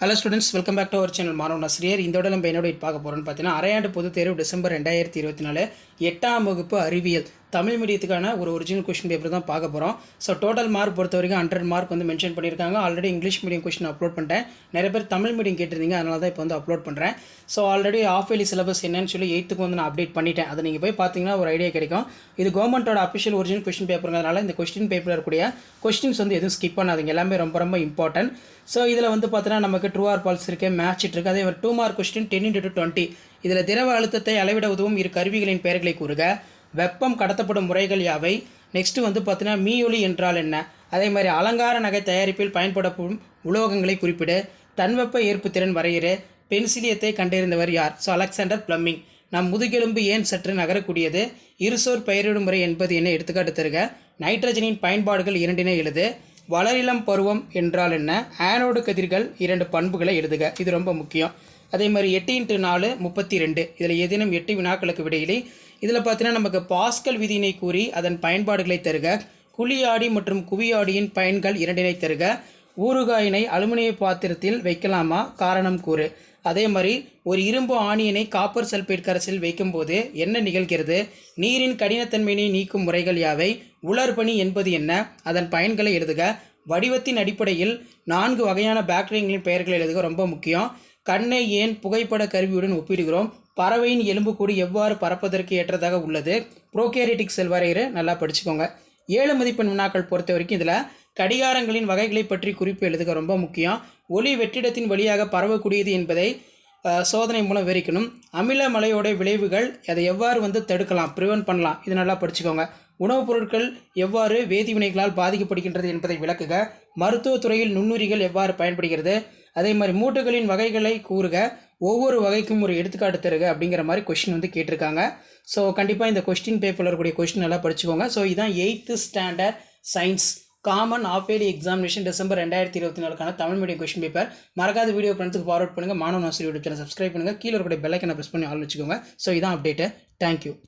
Hello students, welcome back to our channel Manavan Asiriyar. இந்த விட நம்ம என்னோட பார்க்க போகிறோம்னு பார்த்தீங்கன்னா, அரையாண்டு பொதுத் தேர்வு டிசம்பர் 2024 8ஆம் வகுப்பு அறிவியல் தமிழ் மீடியத்துக்கான ஒரு ஒரிஜினல் கொஸ்டின் பேப்பர் தான் பார்க்க போகிறோம். ஸோ டோட்டல் மார்க் பொறுத்த வரைக்கும் 100 மார்க் வந்து மென்ஷன் பண்ணியிருக்காங்க. Already English medium question upload பண்ணிட்டேன். நிறைய பேர் தமிழ் மீடியம் கேட்டிருந்தீங்க, அதனால தான் இப்போ வந்து அப்லோட் பண்ணுறேன். So already half yearly syllabus என்னன்னு சொல்லி 8th வந்து நான் அப்டேட் பண்ணிட்டேன். அதை நீங்கள் போய் பார்த்தீங்கன்னா ஒரு ஐடியா கிடைக்கும். இது கவர்மெண்ட்டோட அஃபிஷியல் ஒரிஜினல் கொஸ்டின் பேப்பருங்கிறதுனால இந்த கொஸ்டின் பேப்பரில் இருக்கக்கூடிய கொஸ்டின்ஸ் வந்து எதுவும் ஸ்கிப் பண்ணாதீங்க, எல்லாமே ரொம்ப ரொம்ப இம்பார்ட்டன்ட். ஸோ இதில் வந்து பார்த்தீங்கன்னா நமக்கு ட்ரூ ஆர் ஃபால்ஸ் இருக்குது, மேட்ச் இருக்குது. அதே ஒரு 2 மார்க் கொஸ்டின் 10x20. இதில் திரவ அழுத்தத்தை அளவிட உதவும் இரு கருவிகளின் பெயர்களை கூறுக, வெப்பம் கடத்தப்படும் முறைகள் யாவை, நெக்ஸ்ட்டு வந்து பார்த்தீங்கன்னா மீயொலி என்றால் என்ன, அதே மாதிரி அலங்கார நகை தயாரிப்பில் பயன்படப்படும் உலோகங்களை குறிப்பிடு, தன்வெப்ப ஏற்பு திறன் வரையிறு, பென்சிலியத்தை கண்டறிந்தவர் யார். So Alexander plumbing. நம் முதுகெலும்பு ஏன் சற்று நகரக்கூடியது, இருசோர் பெயரிடும் முறை என்பது என்ன, எடுத்துக்காட்டு தருக, நைட்ரஜனின் பயன்பாடுகள் இரண்டினை எழுது, வளரிளம் பருவம் என்றால் என்ன, ஆனோடு கதிர்கள் 2 பண்புகளை எழுதுக. இது ரொம்ப முக்கியம். அதே மாதிரி 8x4 32. இதில் ஏதேனும் 8 வினாக்களுக்கு விடையிலே இதில் பார்த்தீங்கன்னா நமக்கு பாஸ்கல் விதியினை கூறி அதன் பயன்பாடுகளை தருக, குழியாடி மற்றும் குவியாடியின் பயன்கள் இரண்டினை தருக, ஊறுகாயினை அலுமினிய பாத்திரத்தில் வைக்கலாமா, காரணம் கூறு. அதே மாதிரி ஒரு இரும்பு ஆணியனை காப்பர் சல்பேட் கரைசலில் வைக்கும்போது என்ன நிகழ்கிறது, நீரின் கடினத்தன்மையினை நீக்கும் முறைகள் யாவை, உலர்பனி என்பது என்ன, அதன் பயன்களை எழுதுக, வடிவத்தின் அடிப்படையில் 4 வகையான பாக்டீரியங்களின் பெயர்களை எழுதுக. ரொம்ப முக்கியம். கண்ணை ஏன் புகைப்பட கருவியுடன் ஒப்பிடுகிறோம், பறவையின் எலும்புக்கூடு எவ்வாறு பறப்பதற்கு ஏற்றதாக உள்ளது, ப்ரோகேரிட்டிக் செல் வரையறை நல்லா படிச்சுக்கோங்க. 7 மதிப்பெண் வினாக்கள் பொறுத்த வரைக்கும் இதில் கடிகாரங்களின் வகைகளை பற்றி குறிப்பு எழுதுக. ரொம்ப முக்கியம். ஒளி வெற்றிடத்தின் வழியாக பரவக்கூடியது என்பதை சோதனை மூலம் விவரிக்கணும். அமில மழையோட விளைவுகள் அதை எவ்வாறு வந்து தடுக்கலாம், ப்ரிவென்ட் பண்ணலாம், இது நல்லா படிச்சுக்கோங்க. உணவுப் பொருட்கள் எவ்வாறு வேதிவினைகளால் பாதிக்கப்படுகின்றது என்பதை விளக்குக. மருத்துவத்துறையில் நுண்ணுயிரிகள் எவ்வாறு பயன்படுகிறது, அதே மாதிரி மூட்டுகளின் வகைகளை கூறுக, ஒவ்வொரு வகைக்கும் ஒரு எடுத்துக்காட்டு தருக அப்படிங்கிற மாதிரி கொஸ்டின் வந்து கேட்டிருக்காங்க. ஸோ கண்டிப்பாக இந்த கொஸ்டின் பேப்பரில் இருக்கக்கூடிய கொஸ்டின் நல்லா படிச்சுக்கோங்க. ஸோ இதுதான் 8th standard science common half yearly examination December 2024 Tamil medium question paper. மறக்காத வீடியோ ஃப்ரெண்ட்ஸுக்கு ஃபார்வர்ட் பண்ணுங்கள். மாணவன் ஆசிரியர் யூடியூப் சேனல் சப்ஸ்கிரைப் பண்ணுங்கள். கீழே இருக்கக்கூடிய பெல் ஐக்கனை ப்ரெஸ் பண்ணி ஆள் வச்சுக்கோங்க. ஸோ இதான் அப்டேட்டு. தேங்க்யூ.